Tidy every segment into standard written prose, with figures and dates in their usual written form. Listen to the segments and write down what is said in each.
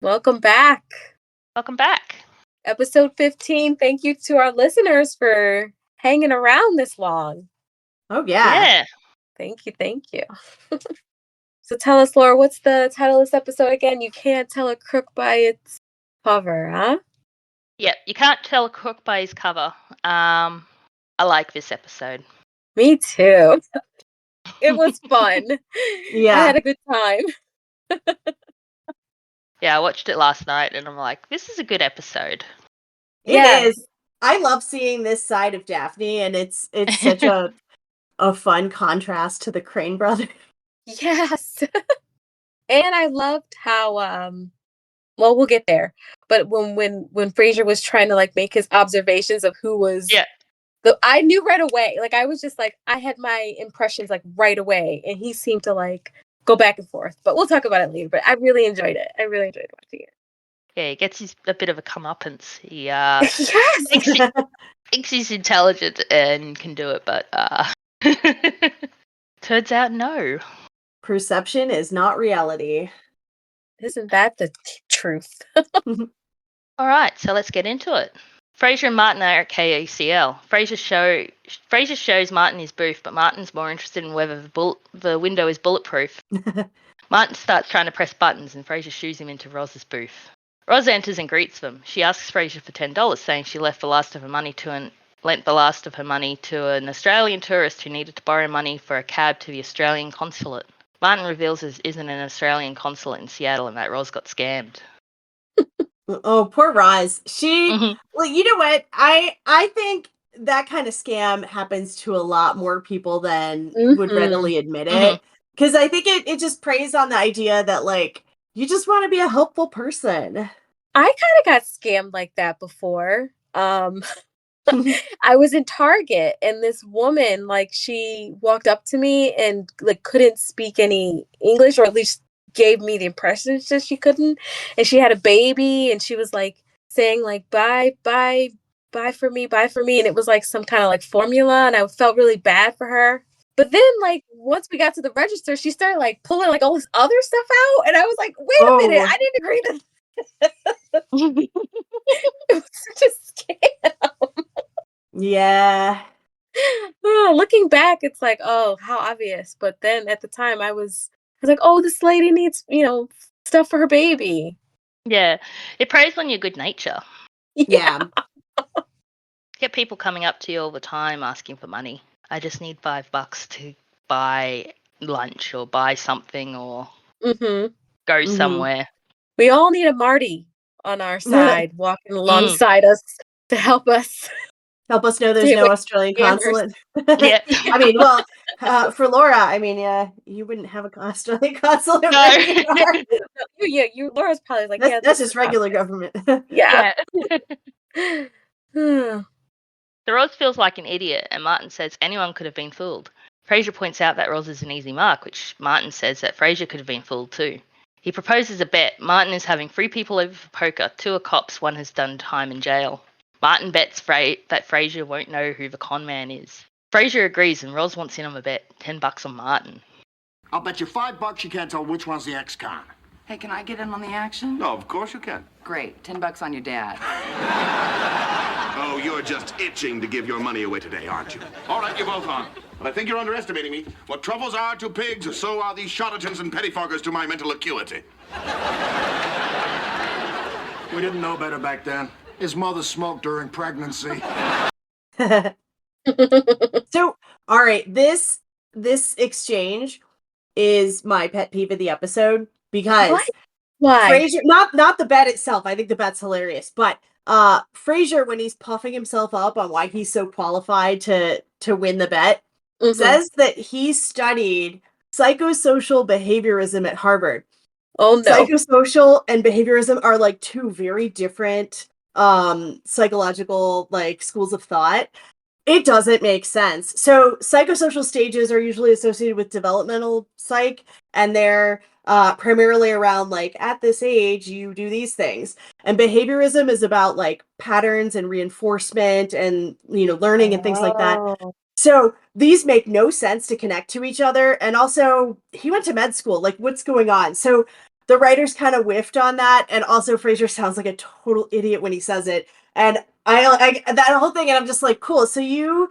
Welcome back. Welcome back. Episode 15. Thank you to our listeners for hanging around this long. Oh, yeah. Yeah. Thank you. Thank you. So tell us, Laura, what's the title of this episode again? You can't tell a crook by its cover, huh? Yep. You can't tell a crook by his cover. I like this episode. Me too. It was fun. Yeah. I had a good time. Yeah, I watched it last night and I'm like, this is a good episode. It is. I love seeing this side of Daphne, and it's such a fun contrast to the Crane brothers. Yes. And I loved how well, we'll get there. But when Frasier was trying to like make his observations of who was I knew right away. Like I was just like I had my impressions like right away, and he seemed to like go back and forth. But we'll talk about it later. But I really enjoyed it. I really enjoyed watching it. Yeah, he gets a bit of a comeuppance. He Yes. thinks he's intelligent and can do it, but turns out no. Perception is not reality. Isn't that the truth? All right, so let's get into it. Frasier and Martin are at KECL. Frasier shows Martin his booth, but Martin's more interested in whether the window is bulletproof. Martin starts trying to press buttons, and Frasier shoos him into Roz's booth. Roz enters and greets them. She asks Frasier for $10, saying she lent the last of her money to an Australian tourist who needed to borrow money for a cab to the Australian consulate. Martin reveals there isn't an Australian consulate in Seattle and that Roz got scammed. Oh, poor Roz. Well, you know what? I think that kind of scam happens to a lot more people than would readily admit it. Because I think it just preys on the idea that, like, you just want to be a helpful person. I kind of got scammed like that before. I was in Target and this woman, like, she walked up to me and like couldn't speak any English, or at least gave me the impression that she couldn't. And she had a baby and she was like saying like bye for me, and it was like some kind of like formula, and I felt really bad for her. But then like once we got to the register, she started like pulling like all this other stuff out, and I was like, wait a minute, I didn't agree to it was such a scam. Yeah. Looking back, it's like, oh, how obvious. But then at the time I was like, oh, this lady needs, stuff for her baby. Yeah. It preys on your good nature. Yeah. Get people coming up to you all the time asking for money. I just need $5 to buy lunch or buy something or go somewhere. We all need a Marty on our side, walking alongside us to help us. Help us know there's no Australian consulate. Yeah. I mean, well, for Laura, I mean, yeah, you wouldn't have an Australian consulate. No. Laura's probably like, that's just regular government. Yeah. The Roz feels like an idiot, and Martin says anyone could have been fooled. Frasier points out that Roz is an easy mark, which Martin says that Frasier could have been fooled too. He proposes a bet. Martin is having 3 people over for poker. 2 are cops, 1 has done time in jail. Martin bets that Frasier won't know who the con man is. Frasier agrees, and Roz wants in on the bet. $10 on Martin. I'll bet you $5 you can't tell which one's the ex-con. Hey, can I get in on the action? No, of course you can. Great. $10 on your dad. Oh, you're just itching to give your money away today, aren't you? All right, you're both on. But I think you're underestimating me. What truffles are to pigs, so are these charlatans and pettifoggers to my mental acuity. We didn't know better back then. His mother smoked during pregnancy. So, all right, this exchange is my pet peeve of the episode because why? Frasier, not the bet itself. I think the bet's hilarious, but Frasier, when he's puffing himself up on why he's so qualified to win the bet, says that he studied psychosocial behaviorism at Harvard. Oh no. Psychosocial and behaviorism are like 2 very different psychological like schools of thought. It doesn't make sense. So psychosocial stages are usually associated with developmental psych, and they're primarily around like at this age you do these things. And behaviorism is about like patterns and reinforcement and learning and things like that. So these make no sense to connect to each other. And also he went to med school. Like, what's going on? So the writers kind of whiffed on that, and also Frasier sounds like a total idiot when he says it. And I that whole thing, and I'm just like, cool. So you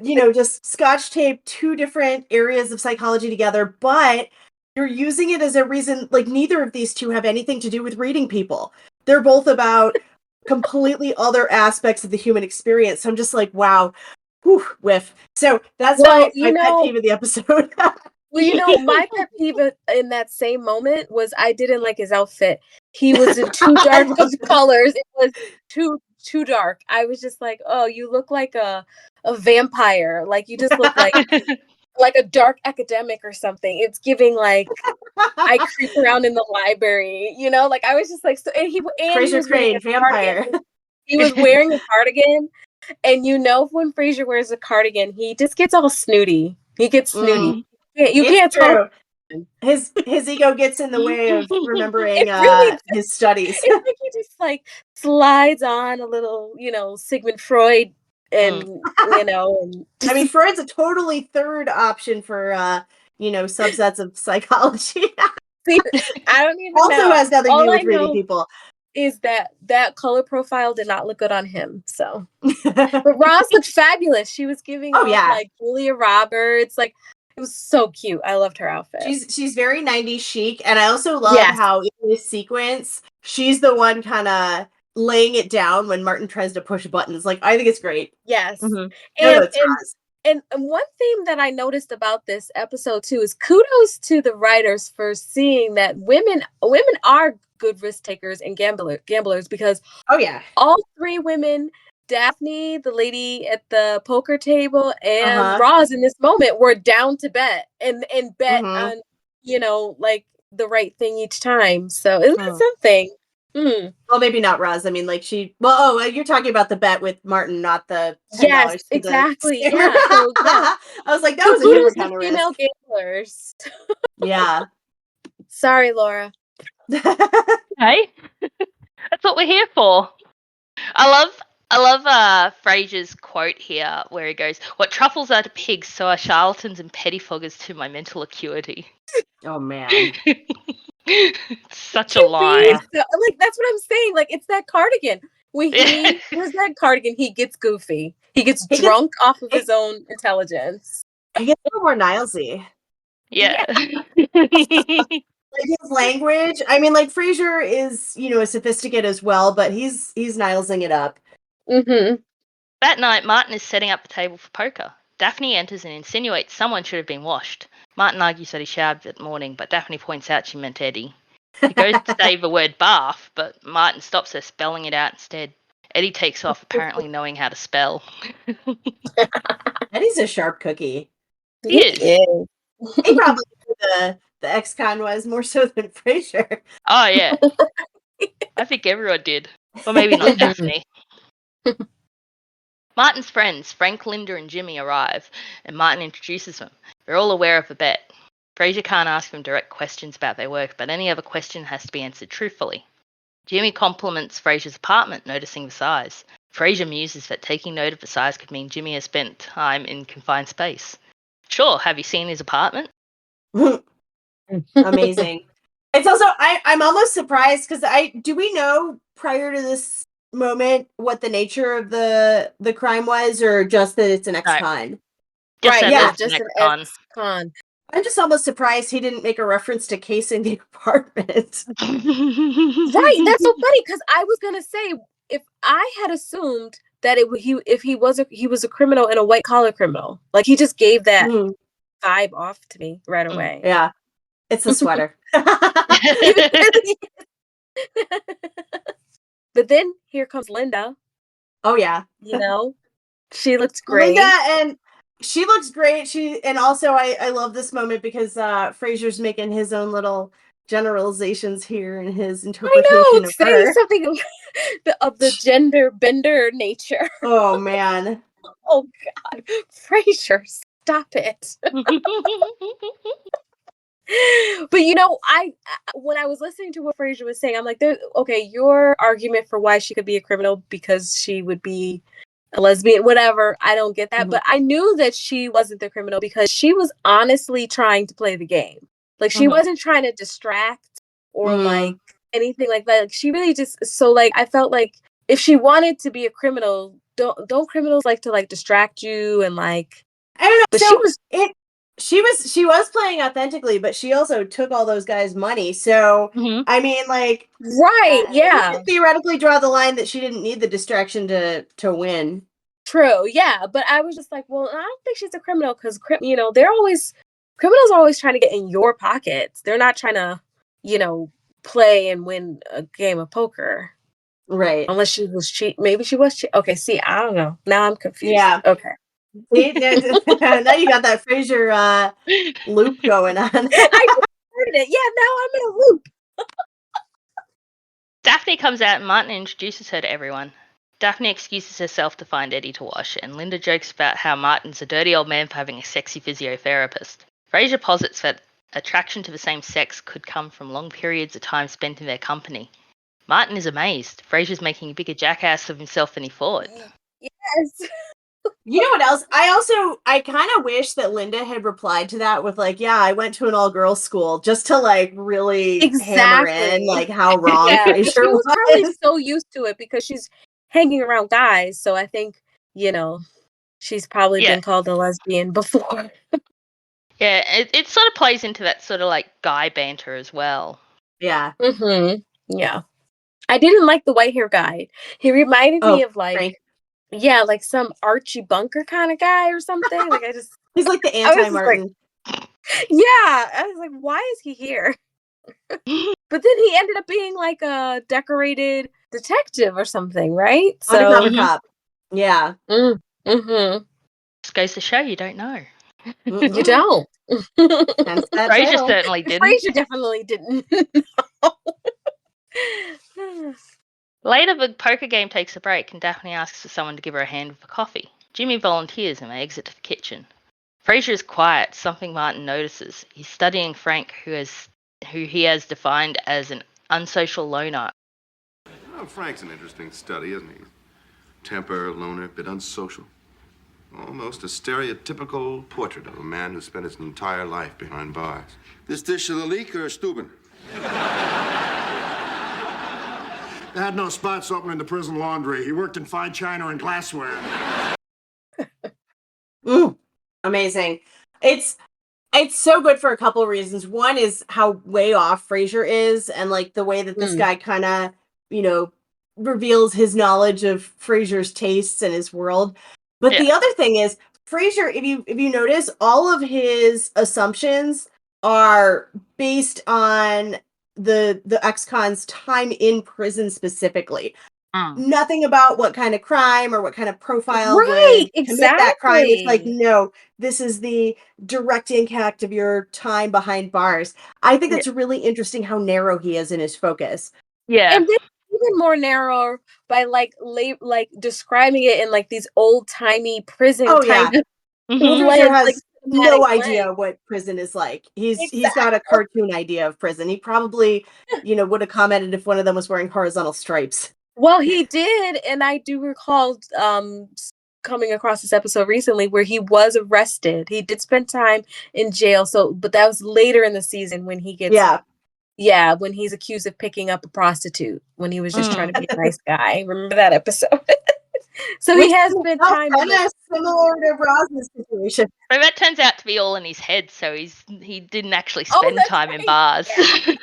just scotch tape two different areas of psychology together, but you're using it as a reason, like neither of these two have anything to do with reading people. They're both about completely other aspects of the human experience. So I'm just like, wow, whew, whiff. So that's my pet peeve of the episode. Well, my pet peeve in that same moment was I didn't like his outfit. He was in too dark of colors. It was too dark. I was just like, oh, you look like a vampire. Like you just look like a dark academic or something. It's giving like I creep around in the library, like I was just like, so, and he was wearing a vampire. cardigan. He was wearing a cardigan, and when Frasier wears a cardigan, he just gets all snooty. He gets snooty. You can't tell. His ego gets in the way of remembering his studies. It's like he just like slides on a little, Sigmund Freud, and and I mean, Freud's a totally third option for subsets of psychology. See, I don't even also know. Has nothing to do with reading people. Is that color profile did not look good on him. So, but Roz looked fabulous. She was giving like Julia Roberts. Like it was so cute. I loved her outfit. She's very 90s chic, and I also love how in this sequence she's the one kind of laying it down when Martin tries to push buttons. Like I think it's great. Yes, mm-hmm. And one theme that I noticed about this episode too is kudos to the writers for seeing that women are good risk takers and gamblers because all three women, Daphne, the lady at the poker table, and Roz in this moment were down to bet and bet on like the right thing each time. So isn't that something? Well, maybe not Roz. I mean, like you're talking about the bet with Martin, not the $10. Yes, exactly. Yeah. So, I was like, that was a different kind of risk. Female gamblers. Yeah. Sorry, Laura. Hey, that's what we're here for. I love Frasier's quote here where he goes, "What truffles are to pigs, so are charlatans and pettifoggers to my mental acuity." Oh man. Such a line. Like that's what I'm saying. Like it's that cardigan. When he wears that cardigan, he gets goofy. He gets drunk off of his own intelligence. He gets a little more Nilesy. Yeah. Like his language. I mean, like Frasier is, a sophisticate as well, but he's Nilesing it up. Mm-hmm. That night, Martin is setting up the table for poker. Daphne enters and insinuates someone should have been washed. Martin argues that he showered that morning, but Daphne points out she meant Eddie. He goes to say the word bath, but Martin stops her, spelling it out instead. Eddie takes off, apparently knowing how to spell. Eddie's a sharp cookie. He is. He probably knew the ex-con was more so than Frasier. Oh, yeah. I think everyone did. Or maybe not Daphne. Martin's friends, Frank, Linda, and Jimmy, arrive, and Martin introduces them. They're all aware of the bet. Frasier can't ask them direct questions about their work, but any other question has to be answered truthfully. Jimmy compliments Frasier's apartment, noticing the size. Frasier muses that taking note of the size could mean Jimmy has spent time in confined space. Sure, have you seen his apartment? Amazing. It's also, I'm almost surprised because do we know prior to this moment what the nature of the crime was, or just that it's an ex-con? Just an ex-con. I'm just almost surprised he didn't make a reference to casing the apartment. Right, that's so funny because I was gonna say if I had assumed that he was a criminal and a white collar criminal, like he just gave that vibe off to me right away. Yeah, it's the sweater. But then here comes Linda. Oh yeah, she looks great. Linda, and she looks great. And also I love this moment because Frasier's making his own little generalizations here in his interpretation of her. Something of the gender bender nature. Oh man. Oh God, Frasier, stop it. But when I was listening to what Frasier was saying, I'm like, your argument for why she could be a criminal because she would be a lesbian, whatever. I don't get that, but I knew that she wasn't the criminal because she was honestly trying to play the game. Like she wasn't trying to distract or like anything like that. Like, she really just I felt like if she wanted to be a criminal, don't criminals like to like distract you and like I don't know. but So she was playing authentically, but she also took all those guys' money. So I mean, like, right, you yeah. could theoretically draw the line that she didn't need the distraction to win. True, yeah, but I was just like, well, I don't think she's a criminal because criminals are always trying to get in your pockets. They're not trying to, play and win a game of poker. Right. Unless she was cheat. Maybe she was cheat. Okay, see, I don't know. Now I'm confused. Yeah. Okay. See, now you got that Frasier loop going on. I just heard it. Yeah, now I'm in a loop. Daphne comes out and Martin introduces her to everyone. Daphne excuses herself to find Eddie to wash, and Linda jokes about how Martin's a dirty old man for having a sexy physiotherapist. Frasier posits that attraction to the same sex could come from long periods of time spent in their company. Martin is amazed. Frasier's making a bigger jackass of himself than he thought. Yes. You know what else? I kind of wish that Linda had replied to that with like, yeah, I went to an all-girls school, just to like really hammer in like how wrong Frasier she was was. probably so used to it because she's hanging around guys. So I think, she's probably been called a lesbian before. Yeah, it sort of plays into that sort of like guy banter as well. Yeah. Yeah. I didn't like the white hair guy. He reminded me of like Frank. Yeah, like some Archie Bunker kind of guy or something. Like he's like the anti-Martin. Yeah, I was like, why is he here? But then he ended up being like a decorated detective or something, right? Undercover cop. Yeah. Just goes to show you don't know. You don't. Frasier certainly didn't. Frasier definitely didn't. Later, the poker game takes a break and Daphne asks for someone to give her a hand with the coffee. Jimmy volunteers and they exit to the kitchen. Frasier is quiet, something Martin notices. He's studying Frank, who he has defined as an unsocial loner. Well, Frank's an interesting study, isn't he? Temper, loner, bit unsocial. Almost a stereotypical portrait of a man who spent his entire life behind bars. This dish of the leek or Steuben? They had no spots open in the prison laundry. He worked in fine china and glassware. Amazing. It's so good for a couple of reasons. One is how way off Frasier is, and like the way that this guy kind of, reveals his knowledge of Frasier's tastes and his world. But the other thing is, Frasier, if you notice, all of his assumptions are based on the ex-con's time in prison specifically. Nothing about what kind of crime or what kind of profile would commit that crime. It's like, no, this is the direct impact of your time behind bars. I think it's really interesting how narrow he is in his focus. Yeah. And then even more narrow by like describing it in like these old-timey prison kind of Frasier has like, no idea what prison is like. He's got a cartoon idea of prison. He probably, would have commented if one of them was wearing horizontal stripes. Well, he did, and I do recall coming across this episode recently where he was arrested. He did spend time in jail, but that was later in the season when he gets when he's accused of picking up a prostitute when he was just trying to be a nice guy. Remember that episode? So he has spent time similar to Roz's situation. But that turns out to be all in his head, so he didn't actually spend time in bars. Yeah.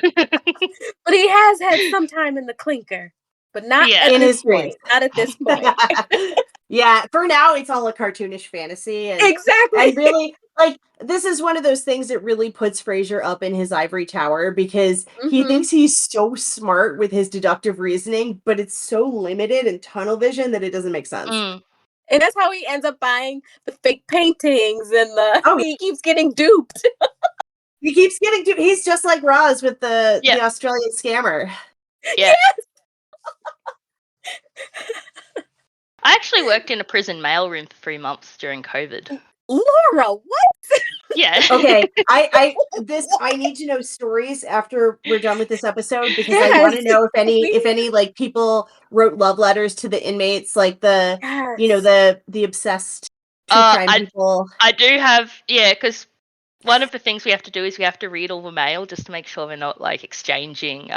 But he has had some time in the clinker. But not at this point. Not at this point. Yeah, for now it's all a cartoonish fantasy. And, exactly. And really, like, this is one of those things that really puts Frasier up in his ivory tower because he thinks he's so smart with his deductive reasoning, but it's so limited and tunnel vision that it doesn't make sense. And that's how he ends up buying the fake paintings and he keeps getting duped. He keeps getting duped. He's just like Roz with the Australian scammer. Yeah. Yes! I actually worked in a prison mailroom for 3 months during COVID. Laura, what? Yeah. Okay, I need to know stories after we're done with this episode because I want to know if any like people wrote love letters to the inmates, like the the obsessed true crime people. I do have because one of the things we have to do is we have to read all the mail just to make sure we're not like exchanging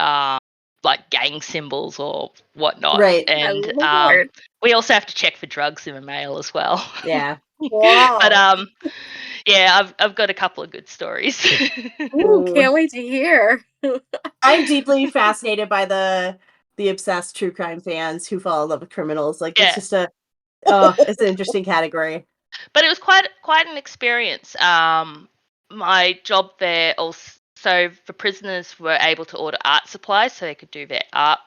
like gang symbols or whatnot. Right. My And lord. we also have to check for drugs in the mail as well. Yeah. Wow. But yeah, I've got a couple of good stories. Ooh, can't wait to hear. I'm deeply fascinated by the obsessed true crime fans who fall in love with criminals. Like it's Yeah. just it's an interesting category. But it was quite an experience. My job there also, so the prisoners were able to order art supplies so they could do their art.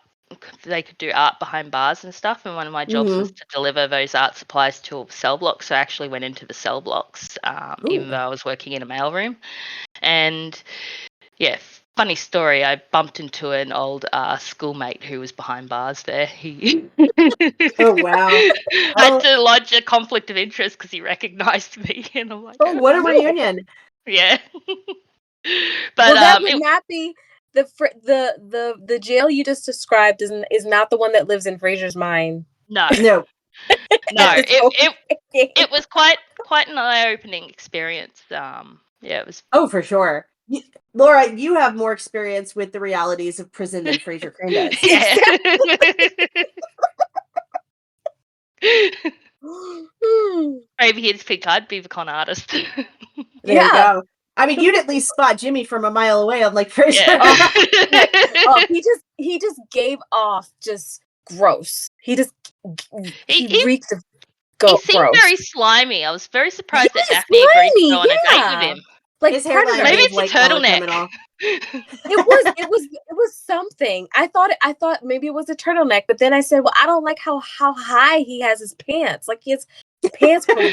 They could do art behind bars and stuff. And one of my jobs was to deliver those art supplies to a cell block. So I actually went into the cell blocks, even though I was working in a mailroom. And yeah, funny story. I bumped into an old schoolmate who was behind bars there. He Oh wow. had to lodge a conflict of interest because he recognised me, and I'm like, Oh, what a no. reunion. Yeah. Well, But that would not be the jail you just described is not the one that lives in Frasier's mind. no, No. it was quite an eye-opening experience. Yeah, it was. Oh, for sure. Laura, you have more experience with the realities of prison than Frasier Crane does. Yeah. Maybe he'd think I'd be the con artist. There you go. I mean, you'd at least spot Jimmy from a mile away, unlike Frasier. Yeah. Oh, he just gave off just gross. He reeked of He seemed gross. very slimy. I was very surprised that Yeah, Daphne agreed to slimy, go on a date yeah. with him. Like his hairline Maybe gave it's a white collar turtleneck. criminal. It was something. I thought maybe it was a turtleneck, but then I said, well, I don't like how high he has his pants. Like his pants were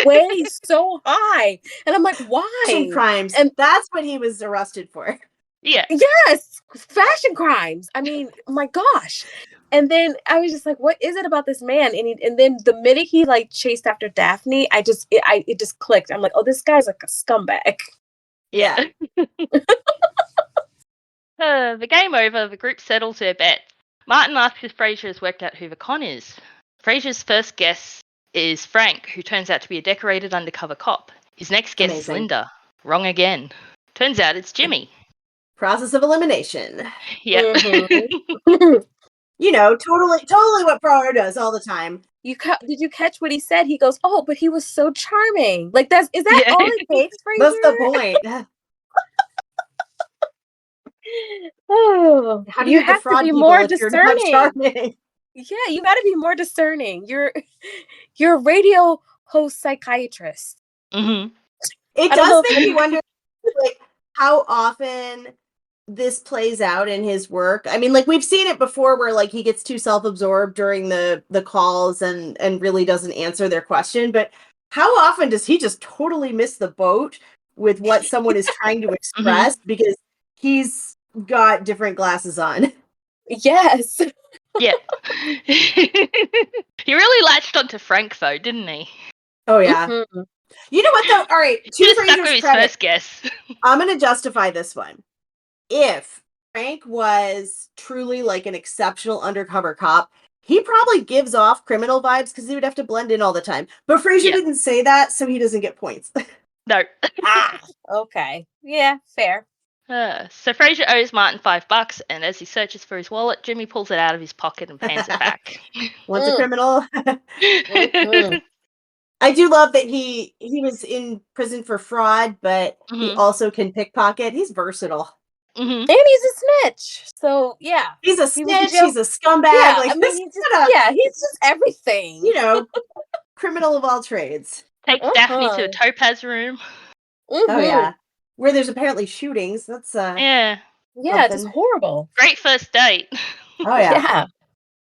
way so high, and I'm like, why? Fashion crimes, and that's what he was arrested for. Yeah. Yes, fashion crimes. I mean, my gosh. And then I was just like, what is it about this man? And then the minute he like chased after Daphne, it just clicked. I'm like, oh, this guy's like a scumbag. Yeah. The game over, the group settles their bet. Martin asks if Frasier has worked out who the con is. Frasier's first guess is Frank, who turns out to be a decorated undercover cop. His next guess is Linda. Wrong again. Turns out it's Jimmy. Process of elimination. Yep. Mm-hmm. You know, totally what Frasier does all the time. Did you catch what he said? He goes, "Oh, but he was so charming." Like is that all it takes, Frasier? That's the point. Oh, how do you have to be more discerning? Yeah, you got to be more discerning. You're a radio host psychiatrist. Mm-hmm. It does make me wonder, like, how often this plays out in his work. I mean, like, we've seen it before where like he gets too self-absorbed during the calls and really doesn't answer their question, but how often does he just totally miss the boat with what someone is trying to express because he's got different glasses on? Yes. Yeah. He really latched onto Frank though, didn't he? Oh yeah. Mm-hmm. You know what though? All right, to Frasier's credit, first guess. I'm going to justify this one. If Frank was truly like an exceptional undercover cop, he probably gives off criminal vibes because he would have to blend in all the time. But Frasier didn't say that, so he doesn't get points. No. Okay. Yeah, fair. So Frasier owes Martin $5, and as he searches for his wallet, Jimmy pulls it out of his pocket and hands it back. Once a criminal. I do love that he was in prison for fraud, but he also can pickpocket. He's versatile. And he's a snitch. So yeah. He's a snitch, he's a scumbag. Yeah, like, I mean, he's just everything. You know, criminal of all trades. Takes Daphne to a topaz room. Oh yeah. Where there's apparently shootings. That's yeah, it's horrible. Great first date. Oh yeah.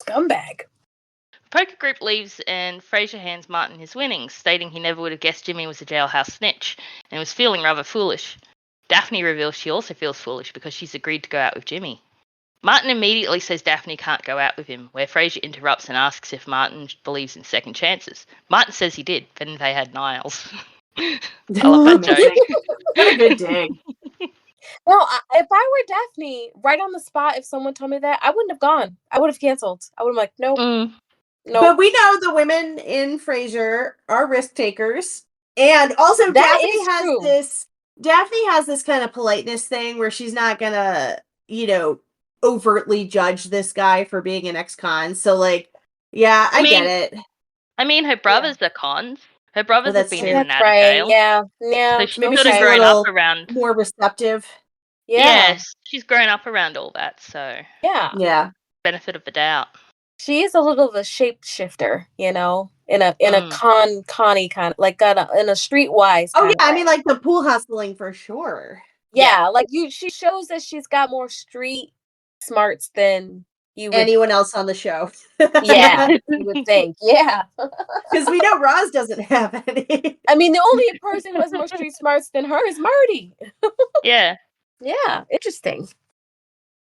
Scumbag. Poker group leaves and Frasier hands Martin his winnings, stating he never would have guessed Jimmy was a jailhouse snitch and was feeling rather foolish. Daphne reveals she also feels foolish because she's agreed to go out with Jimmy. Martin immediately says Daphne can't go out with him, where Frasier interrupts and asks if Martin believes in second chances. Martin says he did, then they had Niles. I love that joke. What a good dig. Well, if I were Daphne, right on the spot, if someone told me that, I wouldn't have gone. I would have canceled. I would have like, nope. Nope. But we know the women in Frasier are risk takers. And also Daphne has this Daphne has this kind of politeness thing where she's not gonna, overtly judge this guy for being an ex-con. So, like, yeah, I get it. I mean, her brothers are cons. Her brothers have that's been true. in and That's out of right. jail. Yeah. So Yeah. she's Maybe sort she's of a grown up little around. more receptive. Yeah. Yes, she's grown up around all that. So Yeah. Yeah. benefit of the doubt. She is a little of a shapeshifter, in a conny kind of like in a streetwise Oh, kind yeah, of I way. mean, like, the pool hustling for sure. Yeah, like she shows that she's got more street smarts than you would. Anyone else on the show. Yeah, you would think. Yeah. Because we know Roz doesn't have any. I mean, the only person who has more street smarts than her is Marty. Yeah. Yeah, interesting.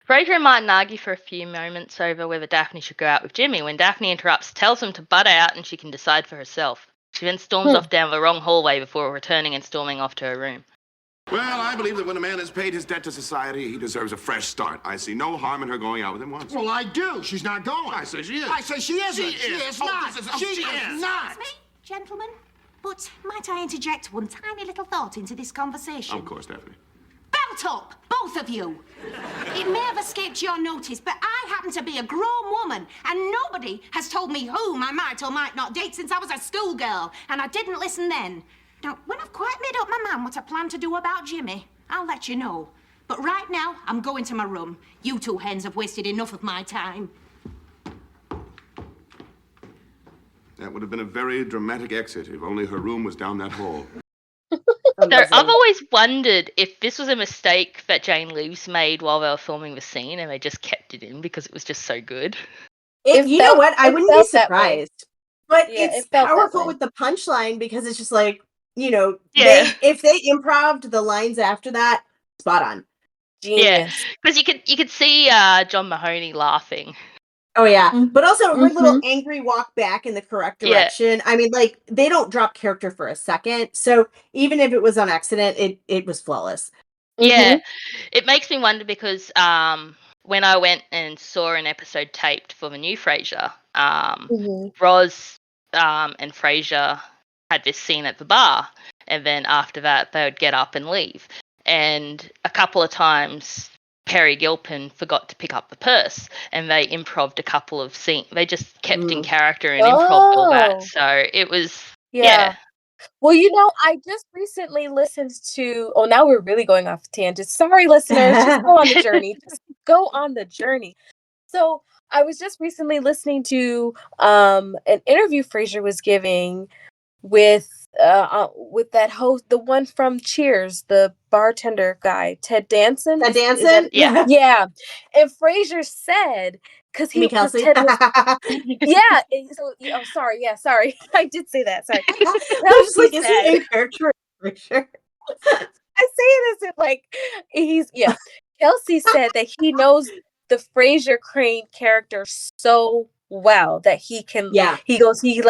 Frasier and Martin argue for a few moments over whether Daphne should go out with Jimmy when Daphne interrupts, tells him to butt out and she can decide for herself. She then storms off down the wrong hallway before returning and storming off to her room. Well, I believe that when a man has paid his debt to society, he deserves a fresh start. I see no harm in her going out with him once. Well, I do. She's not going. I say she is. I say she isn't. She is. Oh, not. this is- oh, she she is is. not. Me, gentlemen, but might I interject one tiny little thought into this conversation? Of course, Daphne. Belt up, both of you. It may have escaped your notice, but I happen to be a grown woman, and nobody has told me whom I might or might not date since I was a schoolgirl, and I didn't listen then. Now, when I've quite made up my mind what I plan to do about Jimmy, I'll let you know. But right now, I'm going to my room. You two hens have wasted enough of my time. That would have been a very dramatic exit if only her room was down that hall. So I've always wondered if this was a mistake that Jane Leaves made while they were filming the scene and they just kept it in because it was just so good. You know what? I wouldn't be felt that way. surprised. But Yeah, it's it felt that powerful way. with the punchline because it's just like, Yeah. if they improv'd the lines after that, spot on. Genius. Because you could see John Mahoney laughing. Oh, yeah. But also her little Mhm. angry walk back in the correct Yeah. direction. I mean, like, they don't drop character for a second. So even if it was on accident, it was flawless. Yeah, it makes me wonder because when I went and saw an episode taped for the new Frasier, Roz and Frasier had this scene at the bar, and then after that they would get up and leave. And a couple of times Perry Gilpin forgot to pick up the purse, and they improv'd a couple of scenes. They just kept in character and improv'd all that. So it was yeah. Well, I just recently listened to. Oh, now we're really going off tangents. Sorry, listeners. Just go on the journey. Just go on the journey. So I was just recently listening to an interview Frasier was giving with that host, the one from Cheers, the bartender guy, Ted Danson. Ted Danson? Yeah. Yeah. And Frasier said, because Kelsey. Ted was, yeah. Sorry. Yeah, sorry. I did say that. Sorry. I was like, is he in character? Frasier? I say this in like Kelsey said that he knows the Frasier Crane character so well that he can. Yeah. He goes. He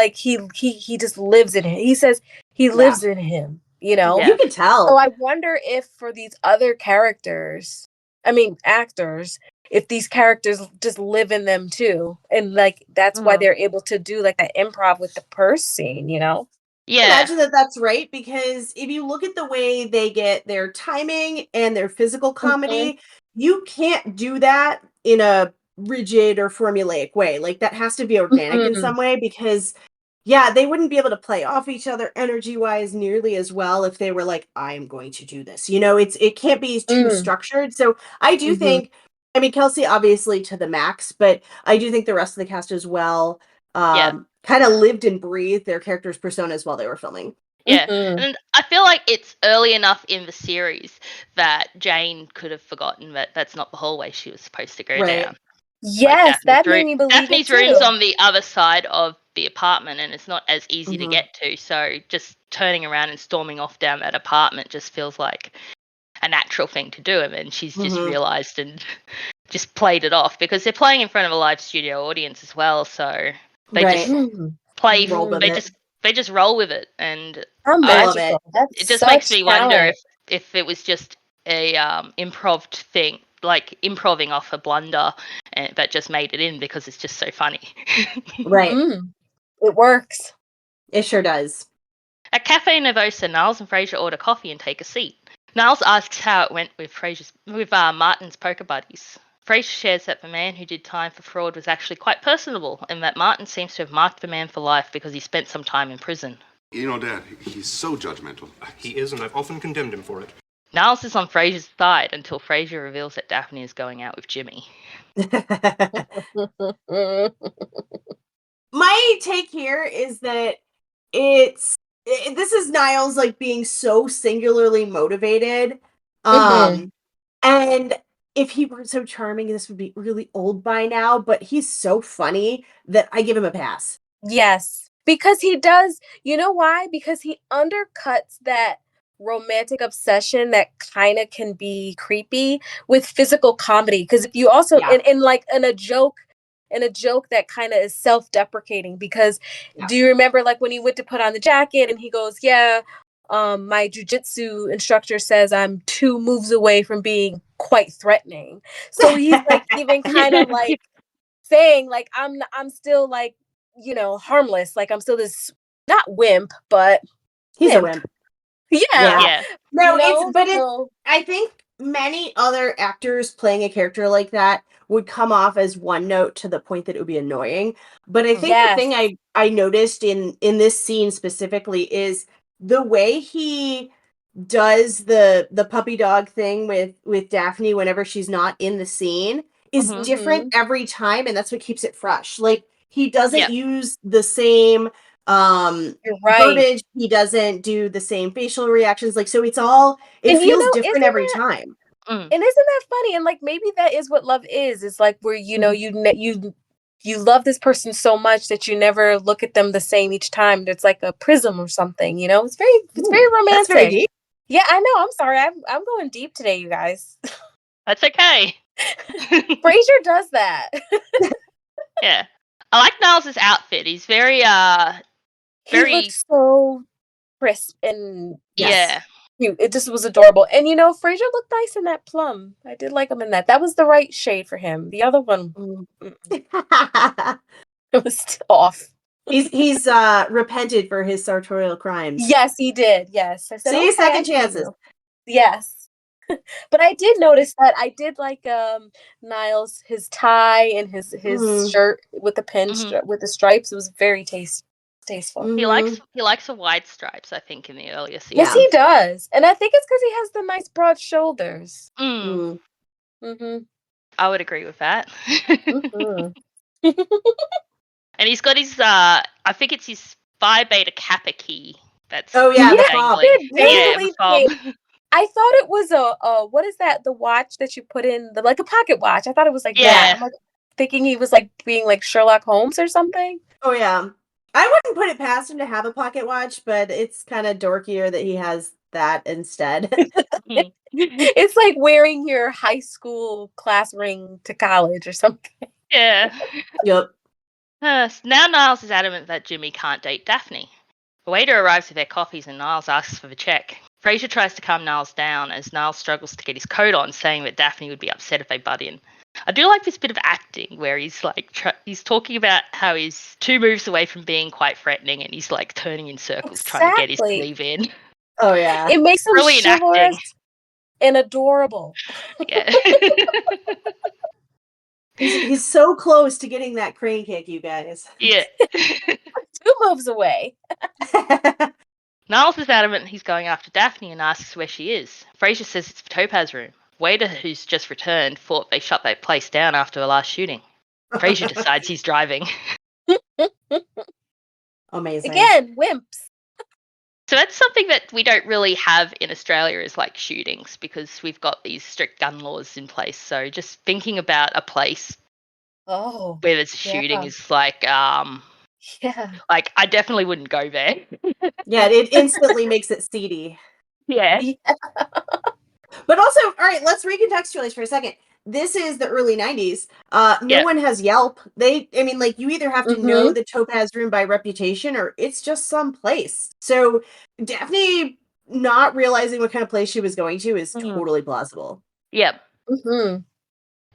just lives in him. He says he lives in him. Yeah. You can tell. So I wonder if for these other characters, actors, if these characters just live in them too, and like that's why they're able to do like that improv with the purse scene. Yeah. Imagine that's right, because if you look at the way they get their timing and their physical comedy, you can't do that in a rigid or formulaic way. Like, that has to be organic in some way, because they wouldn't be able to play off each other energy wise nearly as well if they were like, I am going to do this. It can't be too structured. So I do think, Kelsey obviously to the max, but I do think the rest of the cast as well kind of lived and breathed their characters' personas while they were filming. Yeah, and I feel like it's early enough in the series that Jane could have forgotten that that's not the hallway she was supposed to go down. Yes, that made me believe Daphne's it too. room's on the other side of the apartment, and it's not as easy to get to. So just turning around and storming off down that apartment just feels like a natural thing to do. And then she's just realised and just played it off, because they're playing in front of a live studio audience as well. So they just play. They just roll with it, and how magical! It just makes me wonder if it was just a improv thing, like improving off a blunder, and that just made it in because it's just so funny. Right. It works. It sure does. At Cafe Nervosa, Niles and Frasier order coffee and take a seat. Niles asks how it went with Martin's poker buddies. Frasier shares that the man who did time for fraud was actually quite personable, and that Martin seems to have marked the man for life because he spent some time in prison. You know, Dad, he's so judgmental. He is, and I've often condemned him for it. Niles is on Frasier's side until Frasier reveals that Daphne is going out with Jimmy. My take here is that this is Niles like being so singularly motivated. And if he weren't so charming, this would be really old by now, but he's so funny that I give him a pass. Yes, because he does. You know why? Because he undercuts that romantic obsession that kind of can be creepy with physical comedy. Because if you also in a joke that kind of is self-deprecating, because do you remember like when he went to put on the jacket and he goes, my jujitsu instructor says I'm 2 moves away from being quite threatening. So he's like even kind of like saying like I'm still like, harmless. Like I'm still this not wimp, but he's a wimp. Yeah. No, I think many other actors playing a character like that would come off as one note to the point that it would be annoying. But I think the thing I noticed in this scene specifically is the way he does the puppy dog thing with Daphne whenever she's not in the scene is different every time, and that's what keeps it fresh. Like he doesn't use the same verbiage, he doesn't do the same facial reactions, like so it feels different every time. And isn't that funny? And like maybe that is what love is. It's like where you love this person so much that you never look at them the same each time. It's like a prism or something, it's very romantic. That's very deep. Yeah, I know. I'm sorry. I'm going deep today, you guys. That's okay. Frasier does that. Yeah. I like Niles' outfit. He's very he looks so crisp and yeah. Cute. It just was adorable. And Frasier looked nice in that plum. I did like him in that. That was the right shade for him. The other one it was off. He's repented for his sartorial crimes. Yes, he did. Yes. I said, see, second chances. Yes. But I did notice that I did like Niles, his tie and his shirt with the with the stripes. It was very tasteful. He likes the wide stripes, I think, in the earlier seasons. Yes, he does. And I think it's because he has the nice broad shoulders. I would agree with that. And he's got his I think it's his Phi Beta Kappa key. That's the fob. I thought it was a what is that? The watch that you put in like a pocket watch. I thought it was like that. I'm like thinking he was like being like Sherlock Holmes or something. Oh yeah. I wouldn't put it past him to have a pocket watch, but it's kind of dorkier that he has that instead. It's like wearing your high school class ring to college or something. Yeah. Yep. Now Niles is adamant that Jimmy can't date Daphne. The waiter arrives with their coffees and Niles asks for the check. Frasier tries to calm Niles down as Niles struggles to get his coat on, saying that Daphne would be upset if they butt in. I do like this bit of acting where he's like he's talking about how he's 2 moves away from being quite threatening, and he's like turning in circles trying to get his sleeve in. Oh yeah, it makes him brilliant acting and adorable. Yeah, he's so close to getting that crane kick, you guys. Yeah, 2 moves away. Niles is adamant he's going after Daphne and asks where she is. Frasier says it's the Topaz room. Waiter, who's just returned, thought they shut that place down after the last shooting. Frasier decides he's driving. Amazing. Again, wimps. So that's something that we don't really have in Australia is like shootings, because we've got these strict gun laws in place. So just thinking about a place where there's a shooting is like, like I definitely wouldn't go there. Yeah, it instantly makes it seedy. Yeah. But also, all right, let's recontextualize for a second. This is the early 90s. No one has Yelp. You either have to know the Topaz room by reputation or it's just some place. So Daphne not realizing what kind of place she was going to is totally plausible. Yep.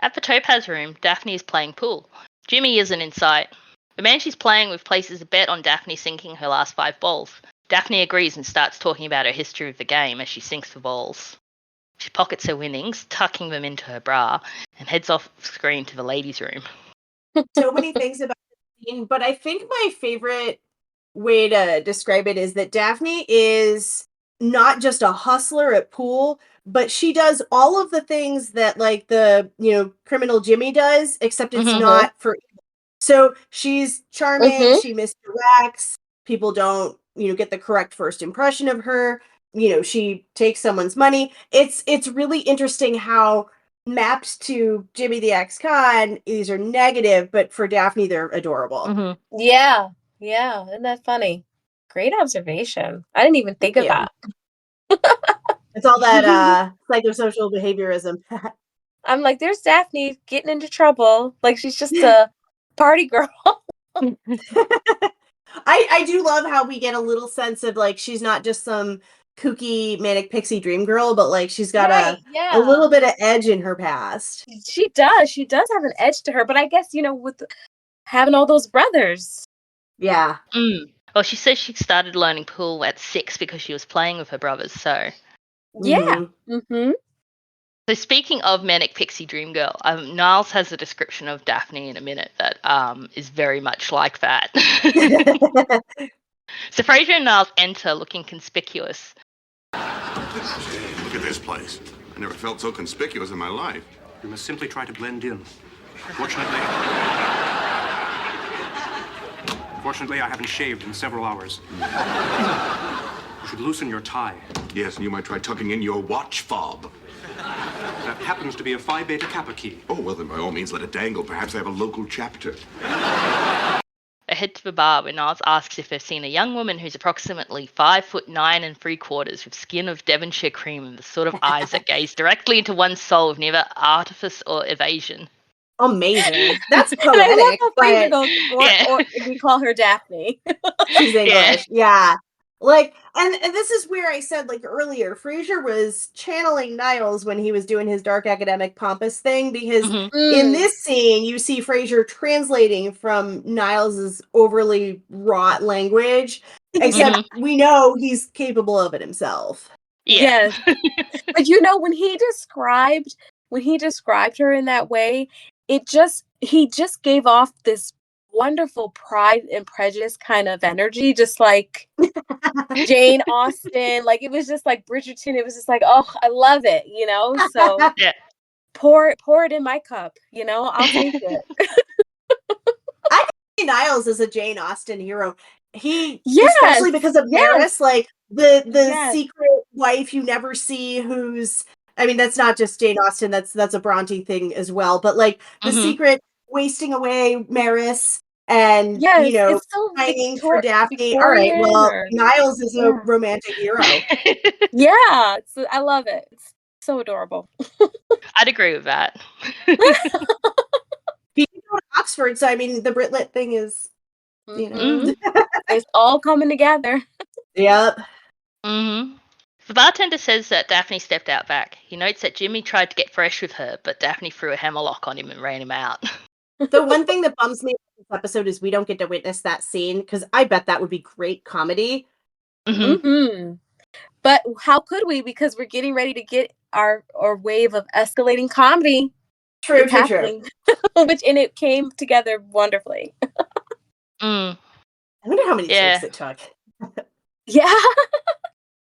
At the Topaz room, Daphne is playing pool. Jimmy isn't in sight. The man she's playing with places a bet on Daphne sinking her last 5 balls. Daphne agrees and starts talking about her history of the game as she sinks the balls. She pockets her winnings, tucking them into her bra, and heads off screen to the ladies' room. So many things about the scene, but I think my favorite way to describe it is that Daphne is not just a hustler at pool, but she does all of the things that like the, criminal Jimmy does, except it's not for evil. So she's charming, she misdirects, people don't, get the correct first impression of her, she takes someone's money. It's really interesting how mapped to Jimmy the ex-con, these are negative, but for Daphne, they're adorable. Yeah. Yeah. Isn't that funny? Great observation. I didn't even think of Yeah. that. It's all that psychosocial behaviorism. I'm like, there's Daphne getting into trouble. Like she's just a party girl. I do love how we get a little sense of like she's not just some kooky manic pixie dream girl, but like she's got a little bit of edge in her past. She does. She does have an edge to her, but I guess, with having all those brothers. Yeah. Well, she says she started learning pool at 6 because she was playing with her brothers, so. Yeah. Mm-hmm. So speaking of manic pixie dream girl, Niles has a description of Daphne in a minute that is very much like that. So Frasier and Niles enter looking conspicuous. Look at this place. I never felt so conspicuous in my life. You must simply try to blend in. Fortunately, I haven't shaved in several hours. You should loosen your tie. Yes, and you might try tucking in your watch fob. That happens to be a Phi Beta Kappa key. Oh, well, then by all means let it dangle. Perhaps they have a local chapter. They head to the bar where Niles asks if they've seen a young woman who's approximately 5'9¾" with skin of Devonshire cream and the sort of eyes that gaze directly into one's soul with neither artifice or evasion. Amazing. That's And I love poetic. how Frasier goes, or we call her Daphne. She's English. Yeah. Like, and this is where I said, like, earlier, Frasier was channeling Niles when he was doing his dark academic pompous thing, because in this scene, you see Frasier translating from Niles's overly wrought language, except we know he's capable of it himself. Yeah. Yes. But when he described her in that way, he just gave off this wonderful Pride and Prejudice kind of energy, just like Jane Austen. Like it was just like Bridgerton. It was just like, oh, I love it, So yeah. pour it in my cup, I'll take it. I think Niles is a Jane Austen hero. Especially because of Maris, like the secret wife you never see, who's, I mean, that's not just Jane Austen, that's a Bronte thing as well, but like the secret wasting away Maris and, it's so pining for Daphne. All right, well, Niles is a romantic hero. Yeah, I love it. It's so adorable. I'd agree with that. You go to Oxford, so I mean, the Brit-Lit thing is, it's all coming together. Yep. The bartender says that Daphne stepped out back. He notes that Jimmy tried to get fresh with her, but Daphne threw a hammerlock on him and ran him out. The one thing that bums me about this episode is we don't get to witness that scene, because I bet that would be great comedy. But how could we? Because we're getting ready to get our wave of escalating comedy. True. And it came together wonderfully. I wonder how many takes it took. Yeah.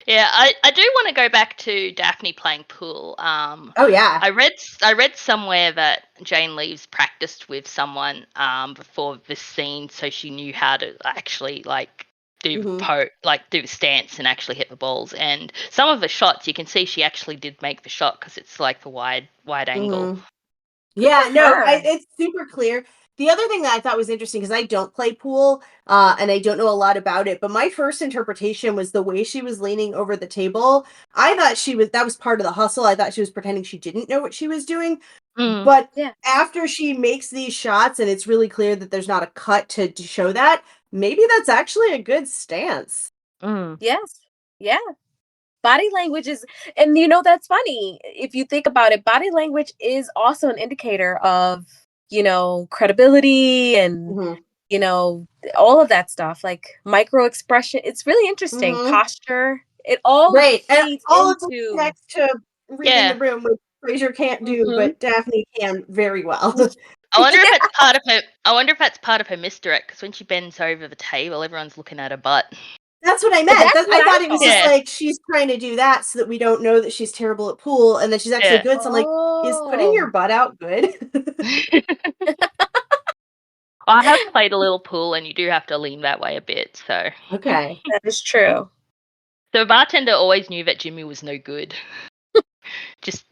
Yeah, I do want to go back to Daphne playing pool. Oh yeah. I read somewhere that Jane Leaves practiced with someone before this scene, so she knew how to actually do the stance and actually hit the balls. And some of the shots you can see she actually did make the shot because it's like the wide angle. Yeah, no, it's super clear. The other thing that I thought was interesting, because I don't play pool, and I don't know a lot about it, but my first interpretation was the way she was leaning over the table. I thought that was part of the hustle. I thought she was pretending she didn't know what she was doing. But after she makes these shots, and it's really clear that there's not a cut to show that, maybe that's actually a good stance. Yes. Yeah. Body language is, and that's funny. If you think about it, body language is also an indicator of, credibility and, all of that stuff, like micro expression. It's really interesting. Posture. It all and all into connects to reading the room, which Frasier can't do, but Daphne can very well. I wonder if it's part of her. I wonder if that's part of her misdirect, because when she bends over the table, everyone's looking at her butt. That's what I meant. I thought it was just Yeah. like she's trying to do that so that we don't know that she's terrible at pool, and then she's actually Yeah. good. So I'm like, is putting your butt out good? I have played a little pool, and you do have to lean that way a bit. So Okay. That is true. the bartender always knew that Jimmy was no good. Just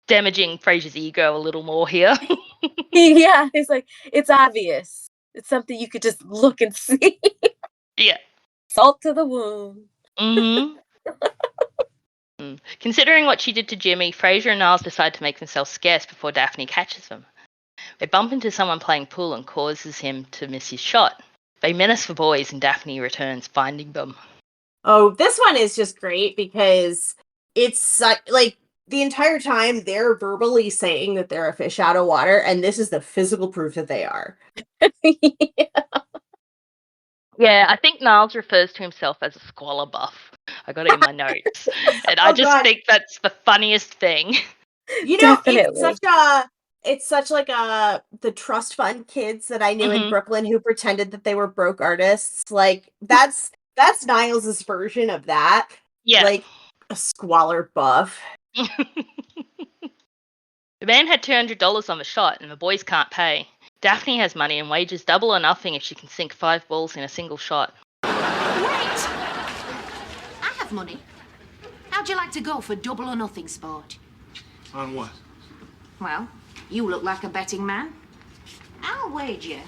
damaging Frasier's ego a little more here. Yeah, it's like, it's obvious. It's something you could just look and see. Yeah. Salt to the wound. Mm-hmm. Considering what she did to Jimmy, Frasier and Niles decide to make themselves scarce before Daphne catches them. They bump into someone playing pool and causes him to miss his shot. They menace for boys, and Daphne returns, finding them. Oh, this one is just great because it's like the entire time they're verbally saying that they're a fish out of water, and this is the physical proof that they are. Yeah, I think Niles refers to himself as a squalor buff. I got it in my notes. And I just think that's the funniest thing. You know, Definitely. it's such like the trust fund kids that I knew in Mhm. Brooklyn who pretended that they were broke artists. Like that's Niles's version of that. Yeah. Like a squalor buff. The man had $200 on the shot, and the boys can't pay. Daphne has money and wages double or nothing if she can sink 5 balls in a single shot. Wait! I have money. How'd you like to go for double or nothing sport? On what? Well, you look like a betting man. I'll wager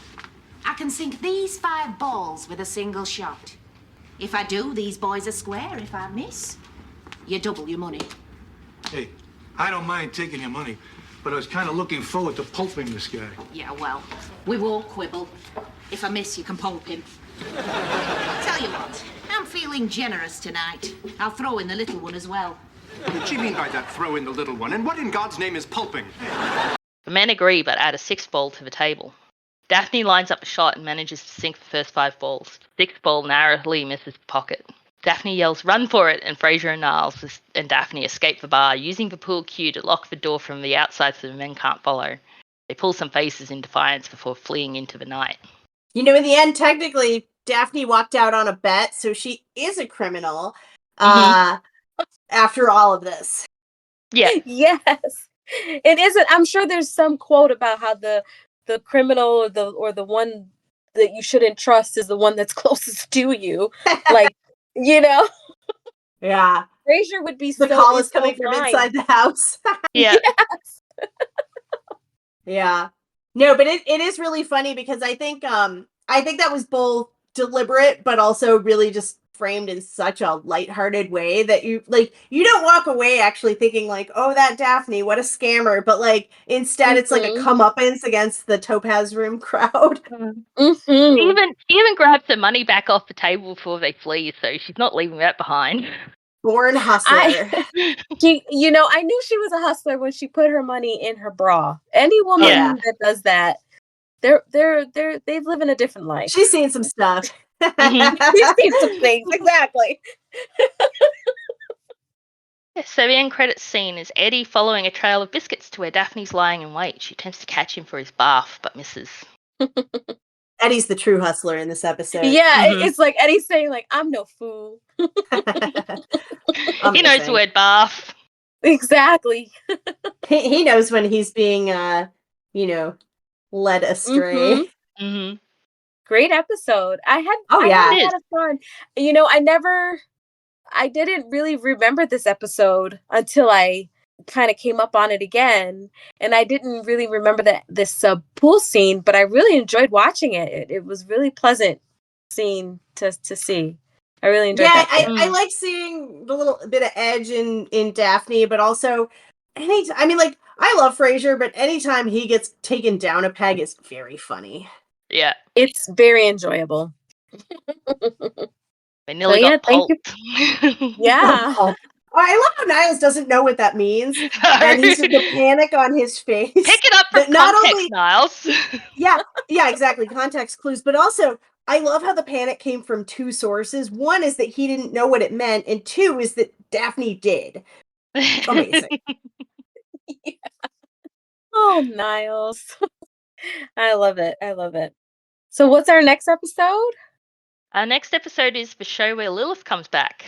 I can sink these 5 balls with a single shot. If I do, these boys are square. If I miss, you double your money. Hey, I don't mind taking your money, but I was kind of looking forward to pulping this guy. Yeah, well, we won't quibble. If I miss, you can pulp him. Tell you what, I'm feeling generous tonight. I'll throw in the little one as well. What did she mean by that, throw in the little one? And what in God's name is pulping? The men agree, but add a 6th ball to the table. Daphne lines up a shot and manages to sink the first 5 balls. 6th ball narrowly misses the pocket. Daphne yells, "Run for it!" and Frasier and Niles and Daphne escape the bar, using the pool cue to lock the door from the outside so the men can't follow. They pull some faces in defiance before fleeing into the night. You know, in the end, technically, Daphne walked out on a bet, so she is a criminal. After all of this. Yeah. Yes. It isn't. I'm sure there's some quote about how the criminal or the one that you shouldn't trust is the one that's closest to you. Like, you know. Yeah. Frasier would be the call is coming from inside the house. Yeah. Yes. Yeah. No, but it is really funny because I think that was both deliberate but also really just framed in such a lighthearted way that you don't walk away actually thinking like, oh, that Daphne, what a scammer, but like instead it's like a comeuppance against the Topaz Room crowd. She even grabs the money back off the table before they flee, so she's not leaving that behind. Born hustler. I knew she was a hustler when she put her money in her bra. Any woman that does that, they've living a different life. She's seen some stuff. She's seen some things, exactly. So the end credits scene is Eddie following a trail of biscuits to where Daphne's lying in wait. She attempts to catch him for his bath, but misses. Eddie's the true hustler in this episode. Yeah, it's like Eddie's saying, like, I'm no fool. He knows the word bath. Exactly. He knows when he's being, led astray. Great episode. I had a lot of fun. I didn't really remember this episode until I kind of came up on it again, and I didn't really remember this pool scene, but I really enjoyed watching it. It was really pleasant scene to see. I really enjoyed that. I like seeing the little bit of edge in Daphne, but also I love Frasier, but anytime he gets taken down a peg, it's very funny. Yeah. It's very enjoyable. They nearly got pulped. Yeah. Oh, I love how Niles doesn't know what that means. And he's just the panic on his face. Pick it up from context, Niles. Yeah, exactly. Context clues. But also, I love how the panic came from 2 sources. One is that he didn't know what it meant, and 2 is that Daphne did. Amazing. Oh, Niles. I love it. I love it. So what's our next episode? Our next episode is the show where Lilith comes back.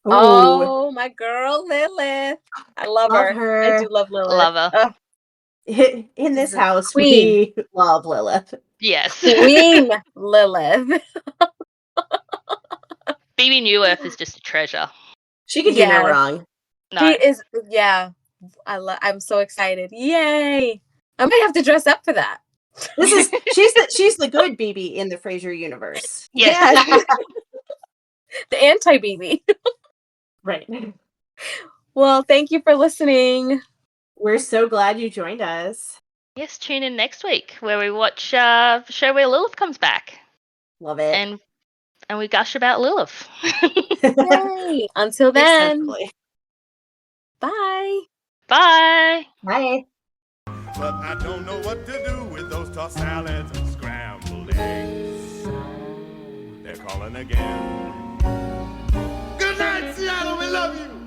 Ooh, Oh, my girl Lilith. I love love her. I her. do love Lilith. Love her. Oh, In this she's a house, queen. we love Lilith. Yes. Queen Lilith. Phoebe Newirth is just a treasure. She can do no Yes. wrong. No. She is, yeah. I'm so excited. Yay. I might have to dress up for that. She's the good BB in the Frasier universe. Yes. Yes. The anti-BB. Right. Well, thank you for listening. We're so glad you joined us. Yes, tune in next week where we watch the show where Lilith comes back. Love it. And we gush about Lilith. Yay. Until then, Extensively. bye. Bye. Bye. But I don't know what to do with those tossed salads and scrambled eggs. They're calling again. Good night, Seattle. We love you.